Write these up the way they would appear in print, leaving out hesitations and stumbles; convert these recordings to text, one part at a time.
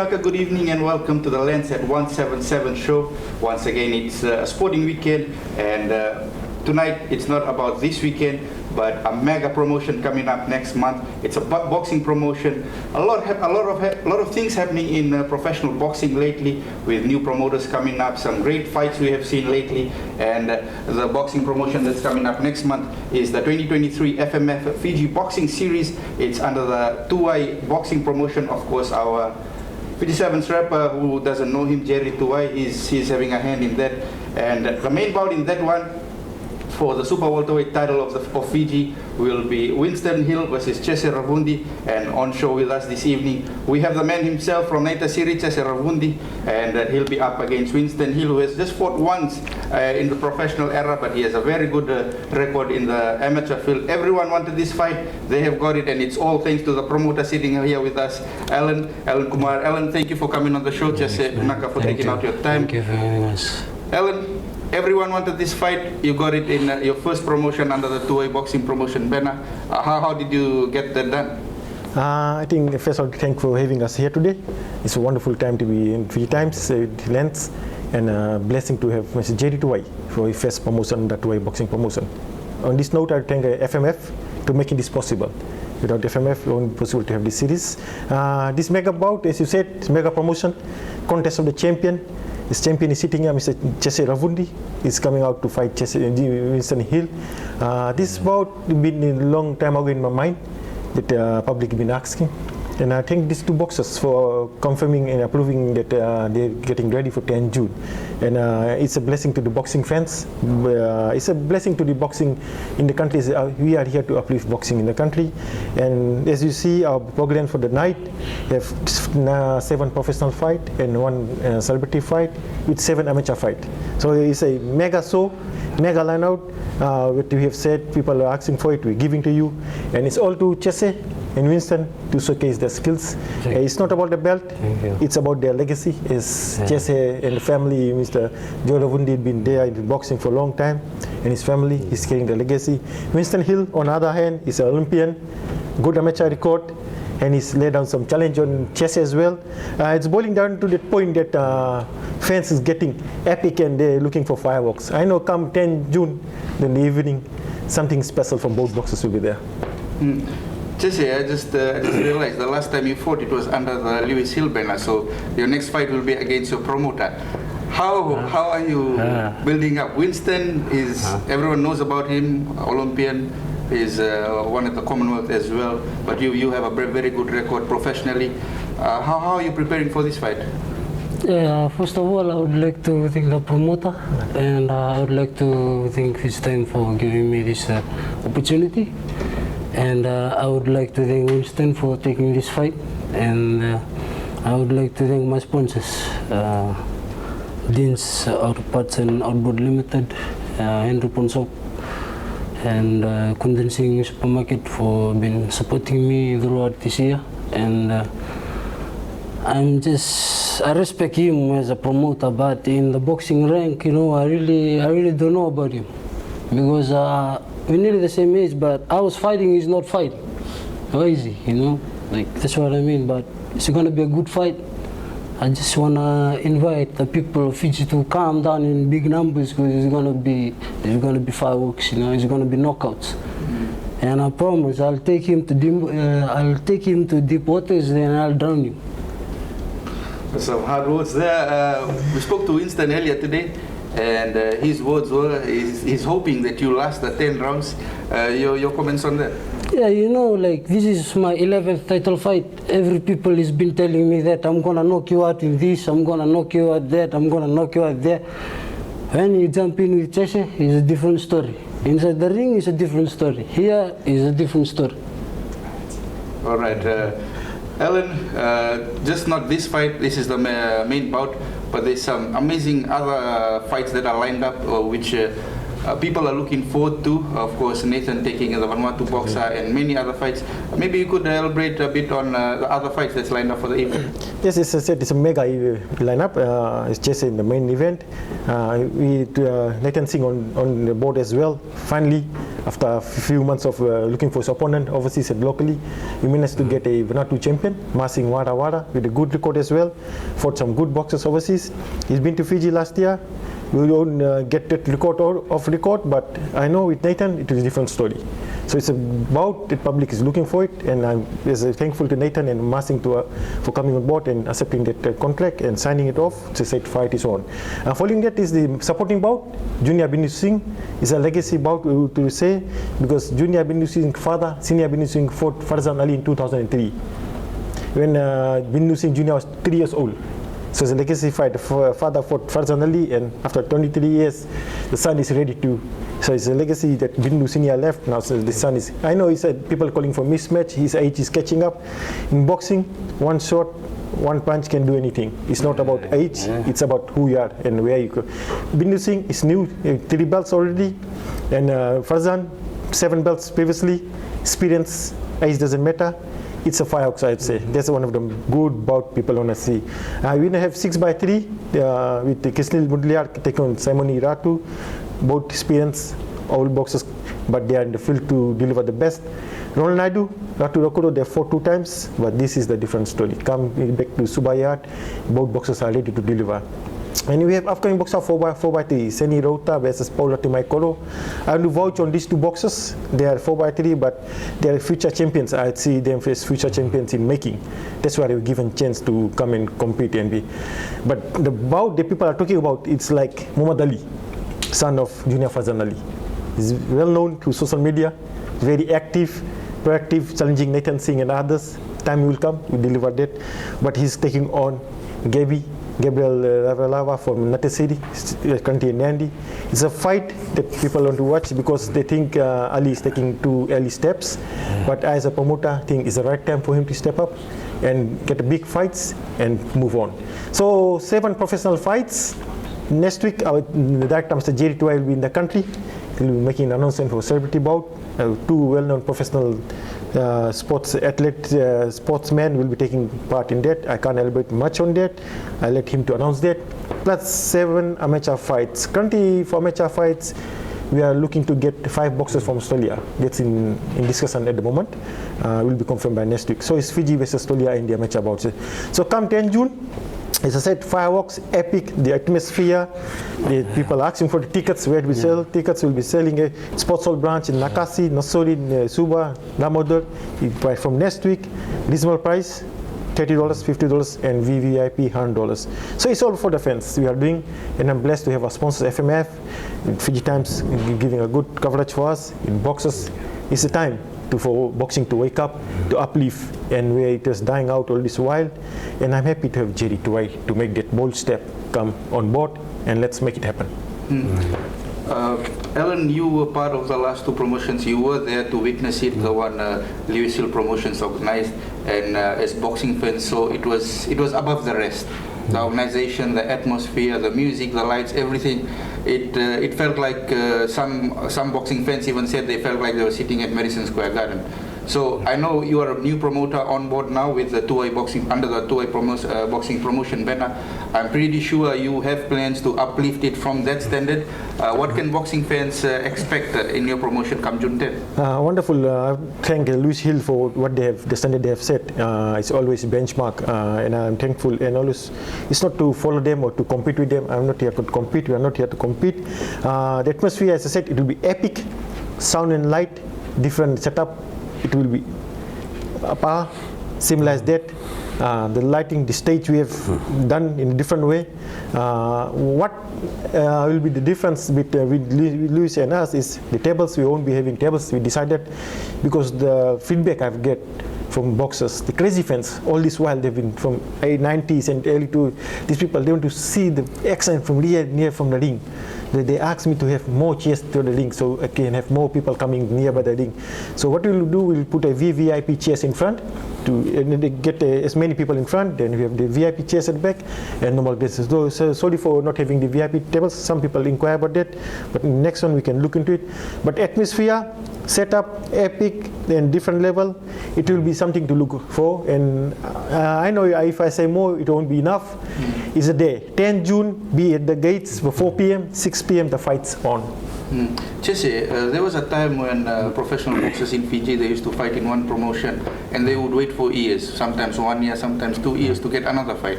Naka, good evening and welcome to the Lens at 177 show. Once again, it's a sporting weekend, and tonight it's not about this weekend, but a mega promotion coming up next month. It's a boxing promotion. A lot of things happening in professional boxing lately, with new promoters coming up. Some great fights we have seen lately, and the boxing promotion that's coming up next month is the 2023 FMF Fiji Boxing Series. It's under the Tuwai Boxing Promotion. Of course, our 57th rapper, who doesn't know him, Jerry Tuwai, he's having a hand in that. And the main bout in that one for the super welterweight title of Fiji will be Winston Hill versus Jese Ravudi. And on show with us this evening, we have the man himself from Naita Siri, Jese Ravudi, and he'll be up against Winston Hill, who has just fought once in the professional era, but he has a very good record in the amateur field. Everyone wanted this fight, they have got it, and it's all thanks to the promoter sitting here with us, Alan Kumar. Alan, thank you for coming on the show. Jese Naka for taking out your time. Thank you for having us. Alan, everyone wanted this fight. You got it in your first promotion under the Tuwai Boxing Promotion banner. How did you get that done? I think first of all, thank you for having us here today. It's a wonderful time to be in Fiji Times, Lens, and a blessing to have Mr. Jerry Tuwai for his first promotion under Tuwai Boxing Promotion. On this note, I thank FMF to making this possible. Without FMF, it won't be possible to have this series. This mega bout, as you said, is mega promotion, contest of the champion. This champion is sitting here, Mr. Jese Ravudi, is coming out to fight Winston Hill. This bout has been a long time ago in my mind that the public has been asking. And I think these two boxers for confirming and approving that they're getting ready for 10 June. And it's a blessing to the boxing fans. It's a blessing to the boxing in the country. We are here to uplift boxing in the country. And as you see, our program for the night, we have 7 professional fights and 1 celebrity fight with 7 amateur fights. So it's a mega show, mega lineup. What we have said, people are asking for it, we're giving to you. And it's all to Jese and Winston to showcase their skills. It's not about the belt, it's about their legacy. As Jese and the family, Mr. Joe Ravudi, had been there in boxing for a long time, and his family is carrying the legacy. Winston Hill, on the other hand, is an Olympian, good amateur record, and he's laid down some challenge on Jese as well. It's boiling down to the point that fans is getting epic and they're looking for fireworks. I know come 10 June in the evening, something special from both boxers will be there. Jese, I just realized the last time you fought, it was under the Lewis Hill banner, so your next fight will be against your promoter. How are you building up? Winston is, everyone knows about him, Olympian, is won at the Commonwealth as well, but you have a very good record professionally. How are you preparing for this fight? Yeah, first of all, I would like to thank the promoter, and I would like to thank his team for giving me this opportunity. And I would like to thank Winston for taking this fight, and I would like to thank my sponsors, Dean's Auto Parts and Outboard Limited, Henry Ponsop, and Condensing Supermarket for been supporting me throughout this year. And I respect him as a promoter, but in the boxing rank, you know, I really don't know about him, because we're nearly the same age, but I was fighting, he's not fighting. How is he, you know? Like, that's what I mean, but it's gonna be a good fight. I just wanna invite the people of Fiji to calm down in big numbers, because it's gonna be fireworks, you know, it's gonna be knockouts. And I promise I'll take him to deep waters, then I'll drown him. Some hard words there. We spoke to Winston earlier today, and his words were he's hoping that you last the 10 rounds. Your comments on that? Yeah, you know, like, this is my 11th title fight. Every people has been telling me that I'm gonna knock you out in this, I'm gonna knock you out that, I'm gonna knock you out there. When you jump in with Jese, it's a different story. Inside the ring, it's a different story. Here is a different story. All right. Alan, just not this fight, this is the main bout, but there's some amazing other fights that are lined up, which people are looking forward to. Of course, Nathan taking the Vanuatu boxer and many other fights. Maybe you could elaborate a bit on the other fights that's lined up for the evening. Yes, as I said, it's a mega lineup. It's just in the main event. Nathan Singh on the board as well. Finally, after a few months of looking for his opponent overseas and locally, we managed to get a Vanuatu champion, Masing Wara Wara, with a good record as well. Fought some good boxers overseas. He's been to Fiji last year. We don't get that record off record, but I know with Nathan it is a different story. So it's about the public is looking for it, and I'm thankful to Nathan and Masing for coming on board and accepting that contract and signing it off to say fight is on. Following that is the supporting bout. Junior Bindu Singh is a legacy bout to say, because Junior Bindu Singh's father, Senior Bindu Singh, fought Farzan Ali in 2003 when Bindu Singh Jr. was 3 years old. So it's a legacy fight. The father fought Farzan Ali, and after 23 years, the son is ready to. So it's a legacy that Bindu Senior left. Now so the son is. I know he said people calling for mismatch. His age is catching up. In boxing, one shot, one punch can do anything. It's not about age. It's about who you are and where you go. Bindu Singh is new, 3 belts already, and Farzan 7 belts previously. Experience, age doesn't matter. It's a fireworks, I'd say. That's one of the good bout people want to see. We have 6x3 with Kisnil Mudliar taking on Simoni Ratu. Both experience, all boxers, but they are in the field to deliver the best. Ronald Naidu, Ratu Rokuro, they fought 2 times, but this is the different story. Come back to Subayat, both boxers are ready to deliver. And we have upcoming boxer 4x3, Seni Rota versus Paula Timaikolo. I want to vouch on these 2 boxers. They are 4x3, but they are future champions. I see them as future champions in making. That's why they were given chance to come and compete and be. But the bout that people are talking about, it's like Muhammad Ali, son of Junior Farzan Ali. He's well known through social media, very active, proactive, challenging Nathan Singh and others. Time will come, we deliver that. But he's taking on Gabriel Ravalava from Nate City, currently in Nandi. It's a fight that people want to watch because they think Ali is taking 2 early steps. But as a promoter, I think it's the right time for him to step up and get big fights and move on. So 7 professional fights. Next week, our director, Mr. Jese Ravudi, will be in the country. He'll be making an announcement for celebrity bout. 2 well-known professional sportsmen will be taking part in that. I can't elaborate much on that. I'll let him to announce that. Plus 7 amateur fights. Currently, for amateur fights, we are looking to get 5 boxers from Australia. That's in discussion at the moment. Will be confirmed by next week. So it's Fiji versus Australia in the amateur bouts. So come 10 June. As I said, fireworks, epic, the atmosphere. The people are asking for the tickets, where do we sell? Tickets will be selling a sports hall branch in Nakasi, Nosori, in Suva, Damodar. From next week, reasonable price, $30, $50, and VVIP $100. So it's all for the fans we are doing, and I'm blessed to have our sponsor FMF, Fiji Times giving a good coverage for us in boxers. It's the time for boxing to wake up, to uplift, and where it was dying out all this while. And I'm happy to have Jese Ravudi to make that bold step, come on board, and let's make it happen. Alan, you were part of the last 2 promotions. You were there to witness it, the one Lewis Hill Promotions organized, and as boxing fans, so it was above the rest. The organization, the atmosphere, the music, the lights, everything. It felt like some boxing fans even said they felt like they were sitting at Madison Square Garden. So I know you are a new promoter on board now with the Tuwai Boxing, under the Tuwai Boxing Promotion banner. I'm pretty sure you have plans to uplift it from that standard. What can boxing fans expect in your promotion come June 10th? Wonderful. Thank Lewis Hill for what they have, the standard they have set. It's always benchmark, and I'm thankful. And always, it's not to follow them or to compete with them. I'm not here to compete. We are not here to compete. The atmosphere, as I said, it will be epic, sound and light, different setup. It will be similar as that. The lighting, the stage we have done in a different way. What will be the difference between with Lewis and us is the tables. We won't be having tables. We decided because the feedback I've get from boxers, the crazy fans, all this while they've been from 90s and early to these people. They want to see the action from near from the ring. they asked me to have more chairs to the ring, so I can have more people coming nearby the ring. So what we'll do, we'll put a VVIP chairs in front, and they get as many people in front. Then we have the VIP chairs at the back and normal places. So sorry for not having the VIP tables. Some people inquire about that, but next one we can look into it. But atmosphere, setup, epic, and different level, it will be something to look for. And I know if I say more, it won't be enough. It's a day. 10 June, be at the gates for 4 p.m., 6 p.m. the fight's on. Jesse, there was a time when professional boxers in Fiji, they used to fight in one promotion and they would wait for years, sometimes 1 year, sometimes 2 years to get another fight.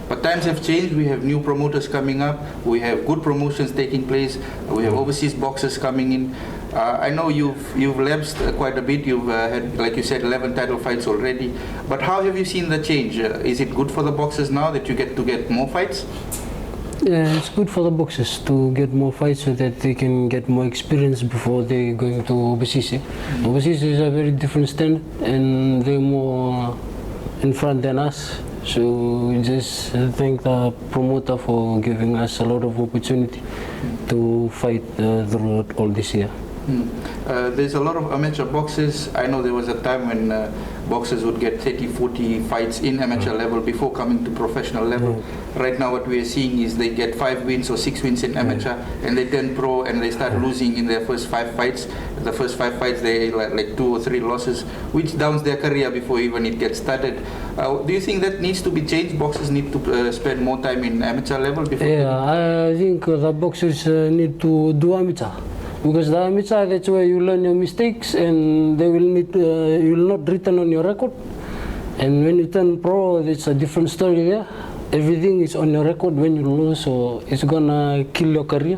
But times have changed. We have new promoters coming up. We have good promotions taking place. We have overseas boxers coming in. I know you've lapsed quite a bit. You've had, like you said, 11 title fights already. But how have you seen the change? Is it good for the boxers now that you get to get more fights? Yeah, it's good for the boxers to get more fights so that they can get more experience before they going to overseas. Overseas is a very different standard and they're more in front than us. So we just thank the promoter for giving us a lot of opportunity to fight throughout all this year. There's a lot of amateur boxers. I know there was a time when boxers would get 30, 40 fights in amateur level before coming to professional level. Right now what we are seeing is they get 5 wins or 6 wins in amateur and they turn pro and they start losing in their first 5 fights. The first 5 fights they like 2 or 3 losses, which downs their career before even it gets started. Do you think that needs to be changed? Boxers need to spend more time in amateur level before? Yeah, I think the boxers need to do amateur. Because the amateur, that's where you learn your mistakes and they will need, you will not written on your record. And when you turn pro, it's a different story there. Everything is on your record when you lose, so it's gonna kill your career.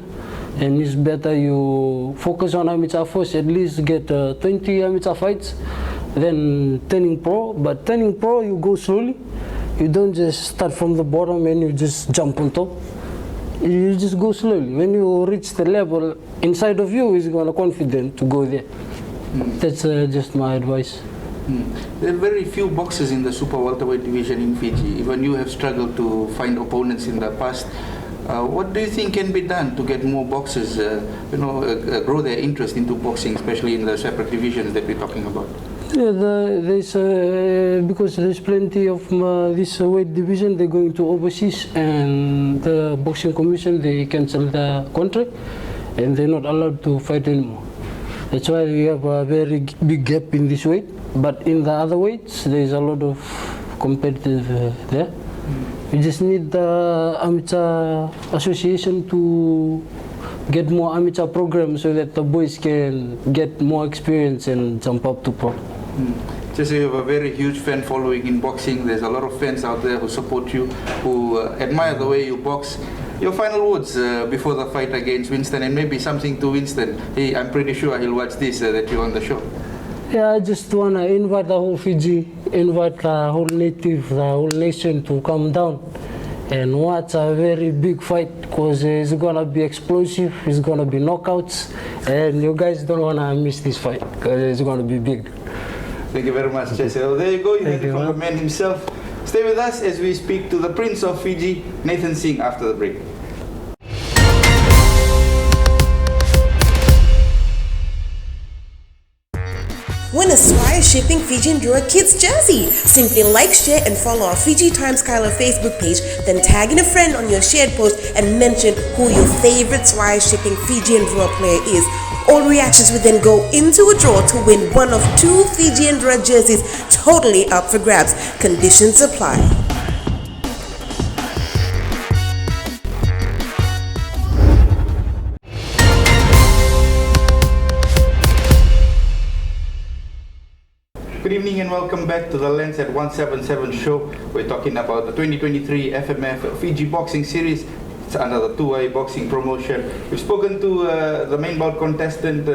And it's better you focus on amateur first, at least get 20 amateur fights, then turning pro. But turning pro, you go slowly. You don't just start from the bottom and you just jump on top. You just go slowly. When you reach the level, inside of you is gonna confident to go there. That's just my advice. There are very few boxers in the super welterweight division in Fiji. Even you have struggled to find opponents in the past. What do you think can be done to get more boxers, grow their interest into boxing, especially in the separate divisions that we're talking about? Yeah, because there's plenty of this weight division, they're going to overseas, and the boxing commission, they cancel the contract and they're not allowed to fight anymore. That's why we have a very big gap in this weight. But in the other weights, there's a lot of competitive there. We just need the amateur association to get more amateur programs so that the boys can get more experience and jump up to pro. Jesse, you have a very huge fan following in boxing. There's a lot of fans out there who support you, who admire the way you box. Your final words before the fight against Winston, and maybe something to Winston. Hey, I'm pretty sure he'll watch this that you're on the show. Yeah, I just want to invite the whole Fiji, invite the whole native, the whole nation to come down and watch a very big fight, because it's going to be explosive, it's going to be knockouts, and you guys don't want to miss this fight because it's going to be big. Thank you very much, Jesse. Well, there you go, you heard it from the man himself. Stay with us as we speak to the Prince of Fiji, Nathan Singh, after the break. Win a Swire Shipping Fijian Drawer Kids jersey. Simply like, share and follow our Fiji Times Kyler Facebook page, then tag in a friend on your shared post and mention who your favorite Swire Shipping Fijian Drawer player is. All reactions will then go into a draw to win one of 2 Fijian Drawer jerseys, totally up for grabs. Conditions apply. Good evening and welcome back to the Lens at 177 show. We're talking about the 2023 FMF Fiji Boxing Series. It's under the Tuwai Boxing Promotion. We've spoken to the main bout contestant,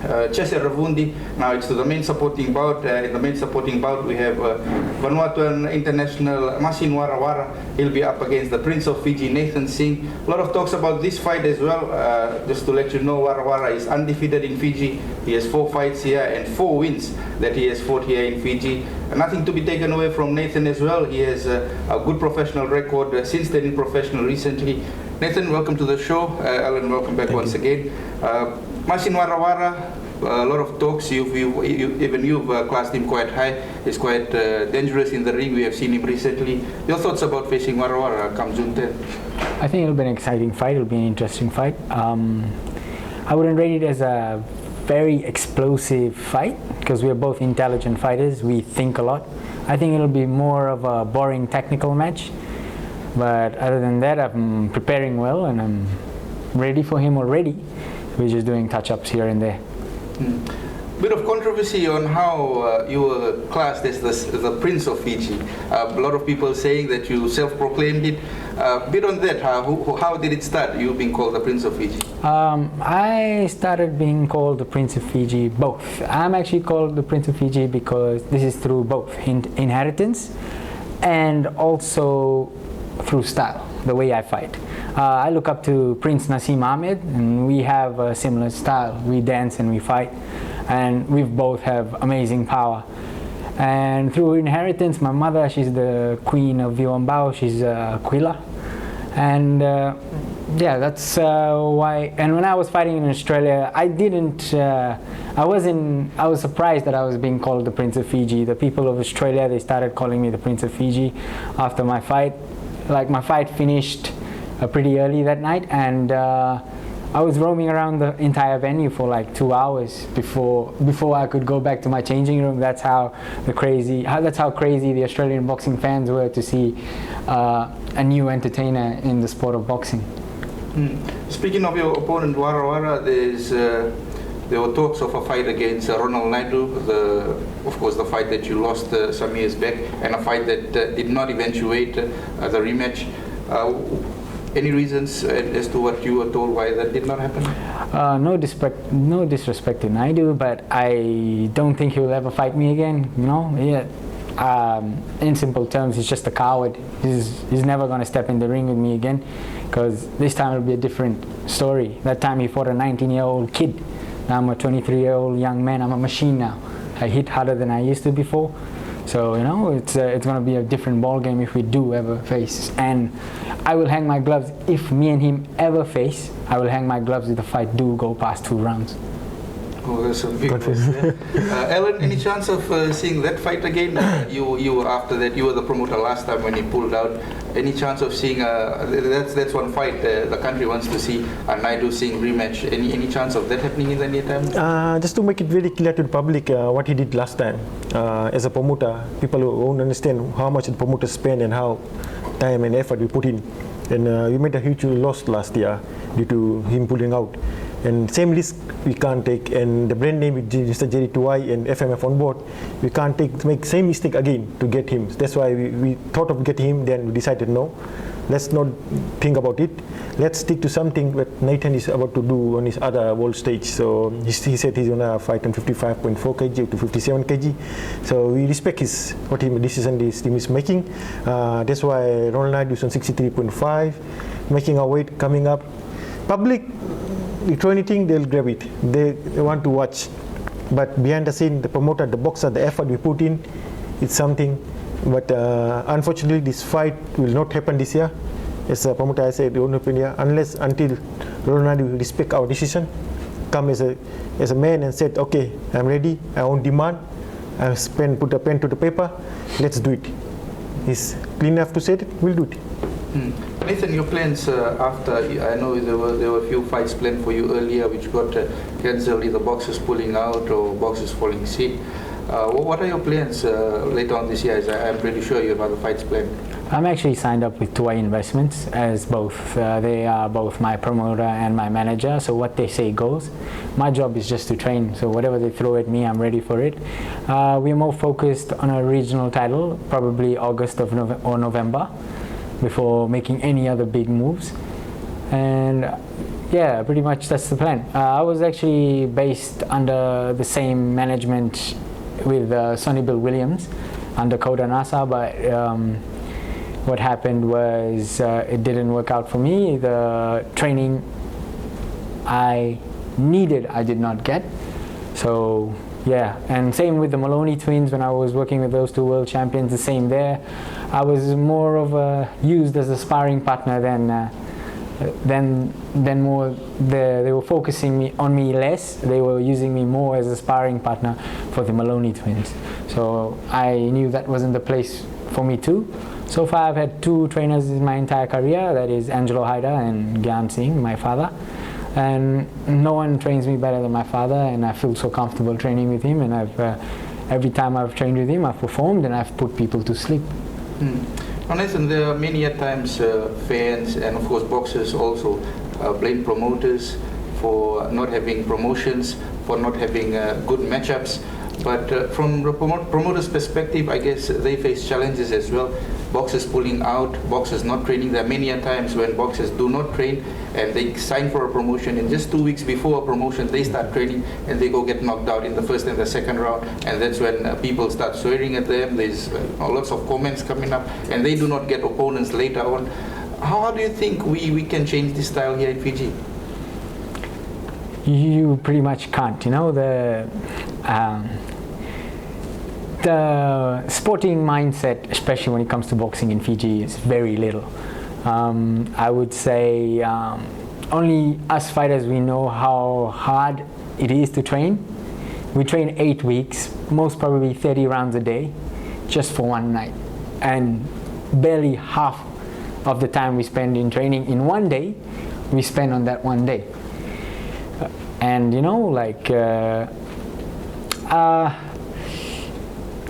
Jese Ravudi. Now it's to the main supporting bout. In the main supporting bout, we have Vanuatuan International Masin Warawara. He'll be up against the Prince of Fiji, Nathan Singh. A lot of talks about this fight as well. Just to let you know, Warawara is undefeated in Fiji. He has 4 fights here and 4 wins that he has fought here in Fiji. Nothing to be taken away from Nathan as well. He has a good professional record since turning professional recently. Nathan, welcome to the show. Alan, welcome back once again. Masin Warawara, a lot of talks. Even you've classed him quite high. He's quite dangerous in the ring. We have seen him recently. Your thoughts about facing Warawara come June 10th? I think it'll be an exciting fight. It'll be an interesting fight. I wouldn't rate it as a very explosive fight because we're both intelligent fighters. We think a lot. I think it'll be more of a boring technical match. But other than that, I'm preparing well and I'm ready for him already. We're just doing touch-ups here and there. Bit of controversy on how you were classed as the Prince of Fiji. A lot of people saying that you self-proclaimed it. Bit on that, how did it start, you being called the Prince of Fiji? I started being called the Prince of Fiji both. I'm actually called the Prince of Fiji because this is through both inheritance and also through style, the way I fight. I look up to Prince Nassim Ahmed and we have a similar style. We dance and we fight and we both have amazing power. And through inheritance, my mother, she's the queen of Viwambao, she's Aquila. And yeah, that's why. And when I was fighting in Australia, I was surprised that I was being called the Prince of Fiji. The people of Australia, they started calling me the Prince of Fiji after my fight. Like my fight finished pretty early that night, and I was roaming around the entire venue for like 2 hours before I could go back to my changing room. That's how crazy the Australian boxing fans were to see a new entertainer in the sport of boxing. Speaking of your opponent Warawara, there were talks of a fight against Ronald Naidu, of course the fight that you lost some years back, and a fight that did not eventuate the rematch. Any reasons as to what you were told why that did not happen? No disrespect to Naidu, but I don't think he will ever fight me again. You know, in simple terms, he's just a coward. He's never going to step in the ring with me again, because this time it'll be a different story. That time he fought a 19-year-old kid. Now I'm a 23-year-old young man. I'm a machine now. I hit harder than I used to before. So, you know, it's going to be a different ball game if we do ever face. And I will hang my gloves if me and him ever face. I will hang my gloves if the fight do go past 2 rounds. Oh, that's a big one. Alan, any chance of seeing that fight again? You after that, you were the promoter last time when he pulled out. Any chance of seeing that's one fight the country wants to see, a Naidu Singh rematch? Any chance of that happening in the near time? Just to make it very clear to the public what he did last time. As a promoter, people won't understand how much the promoter spent and how time and effort we put in. And we made a huge loss last year due to him pulling out. And same risk we can't take, and the brand name with Mr. Jese Ravudi and FMF on board, we can't make same mistake again to get him. That's why we thought of getting him, then we decided no, let's not think about it. Let's stick to something that Nathan is about to do on his other world stage. So he said he's gonna fight on 55.4 kg to 57 kg. So we respect what decision his team is making. That's why Ronald Naidu is on 63.5, making our weight coming up. Public, you throw anything, they'll grab it. They want to watch. But behind the scene, the promoter, the boxer, the effort we put in, it's something. But unfortunately, this fight will not happen this year. As a promoter, I said, it won't happen here until Ronald will respect our decision, come as a man and said, okay, I'm ready, I won't demand, put a pen to the paper, let's do it. He's clean enough to say it, we'll do it. Nathan, your plans after, I know there were a few fights planned for you earlier which got cancelled, either boxers pulling out or boxers falling sick. What are your plans later on this year? I'm pretty sure you have other fights planned. I'm actually signed up with Tuwai Investments as both. They are both my promoter and my manager, so what they say goes. My job is just to train, so whatever they throw at me, I'm ready for it. We're more focused on a regional title, probably August or November, before making any other big moves. And yeah, pretty much that's the plan. I was actually based under the same management with Sonny Bill Williams under Koda Nasa, but what happened was it didn't work out for me. The training I needed, I did not get. So yeah, and same with the Maloney twins. When I was working with those 2 world champions, the same there. I was more of used as a sparring partner than then more they were focusing on me less. They were using me more as a sparring partner for the Maloney twins. So I knew that wasn't the place for me too. So far I've had 2 trainers in my entire career, that is Angelo Haida and Gyan Singh, my father. And no one trains me better than my father, and I feel so comfortable training with him, and every time I've trained with him I've performed and I've put people to sleep. Now Nathan, there are many at times fans and of course boxers also blame promoters for not having promotions, for not having good matchups. But from the promoter's perspective, I guess they face challenges as well. Boxers pulling out, boxers not training. There are many a times when boxers do not train and they sign for a promotion, and just 2 weeks before a promotion they start training and they go get knocked out in the first and the second round, and that's when people start swearing at them. There's lots of comments coming up and they do not get opponents later on. How do you think we can change this style here in Fiji? You pretty much can't, you know, the sporting mindset, especially when it comes to boxing in Fiji, is very little. I would say only us fighters, we know how hard it is to train. We train 8 weeks, most probably 30 rounds a day, just for one night. And barely half of the time we spend in training in one day, we spend on that one day. And you know, like,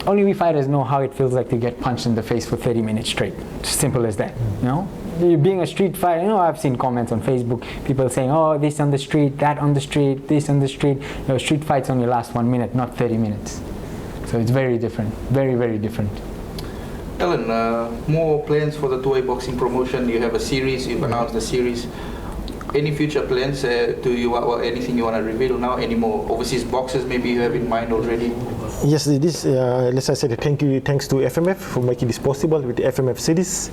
only we fighters know how it feels like to get punched in the face for 30 minutes straight. Simple as that, you know? Being a street fighter, you know, I've seen comments on Facebook, people saying, oh, this on the street, that on the street, this on the street. You know, street fights only last 1 minute, not 30 minutes. So it's very different, very, very different. Ellen, more plans for the Tuwai Boxing Promotion? You have a series, you've announced the series. Any future plans to you, or anything you want to reveal now? Any more overseas boxers maybe you have in mind already? Yes, this, as I said, thanks to FMF for making this possible with the FMF series.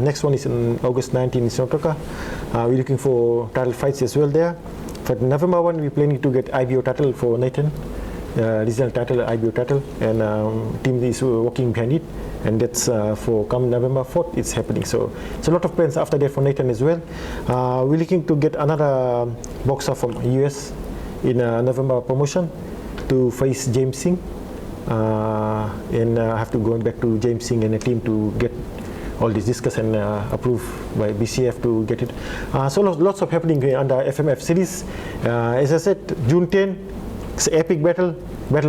Next one is on August 19 in South Africa. We're looking for title fights as well there. For November 1, we're planning to get IBO title for Nathan, regional title, IBO title, and team is working behind it. And that's for come November 4th, it's happening. So it's a lot of plans after that for Nathan as well. We're looking to get another boxer from US in November promotion to face James Singh. And I have to go back to James Singh and the team to get all this discussed and approved by BCF to get it. So lots of happening under FMF series. As I said, June 10, it's an epic battle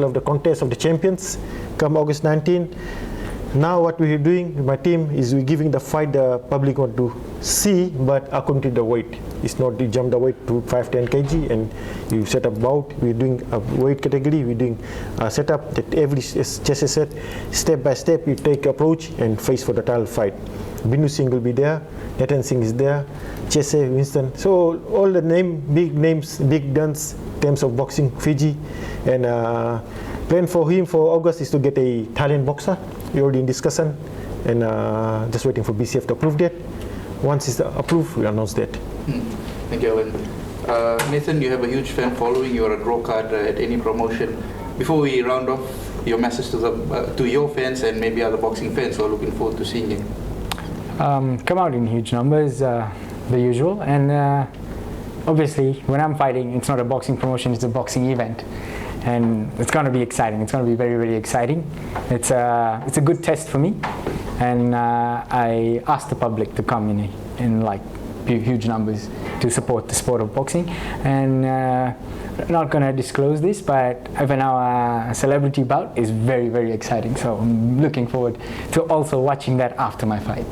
of the contest of the champions. Come August 19. Now what we're doing with my team is we're giving the fight the public want to see, but according to the weight. It's not you jump the weight to 5-10 kg and you set up bout. We're doing a weight category, we're doing a setup that every, as Jesse said, step by step you take approach and face for the title fight. Binu Singh will be there, Nathan Singh is there, Jese, Winston. So all the big names, big guns in terms of boxing Fiji. And plan for him for August is to get a Thailand boxer. We're already in discussion and just waiting for BCF to approve that. Once it's approved, we announce that. Thank you, Alan. Nathan, you have a huge fan following. You are a draw card at any promotion. Before we round off, your message to your fans and maybe other boxing fans who are looking forward to seeing you. Come out in huge numbers, the usual. And obviously, when I'm fighting, it's not a boxing promotion, it's a boxing event. And it's going to be exciting. It's going to be very, very exciting. It's a good test for me. And I asked the public to come in like huge numbers to support the sport of boxing. And not going to disclose this, but even our celebrity bout is very, very exciting. So I'm looking forward to also watching that after my fight.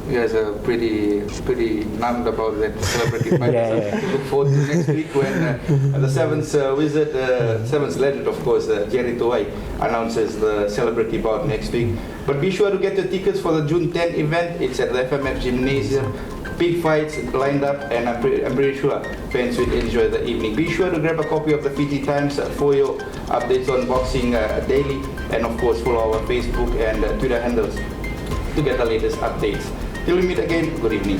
You guys are pretty numbed about that celebrity fight. Yeah. Look forward to next week when the seventh wizard, seventh legend, of course, Jese Ravudi, announces the celebrity bout next week. But be sure to get your tickets for the June 10 event. It's at the FMF Gymnasium. Big fights lined up, and I'm pretty sure fans will enjoy the evening. Be sure to grab a copy of the Fiji Times for your updates on boxing daily, and of course follow our Facebook and Twitter handles to get the latest updates. Till we meet again, good evening.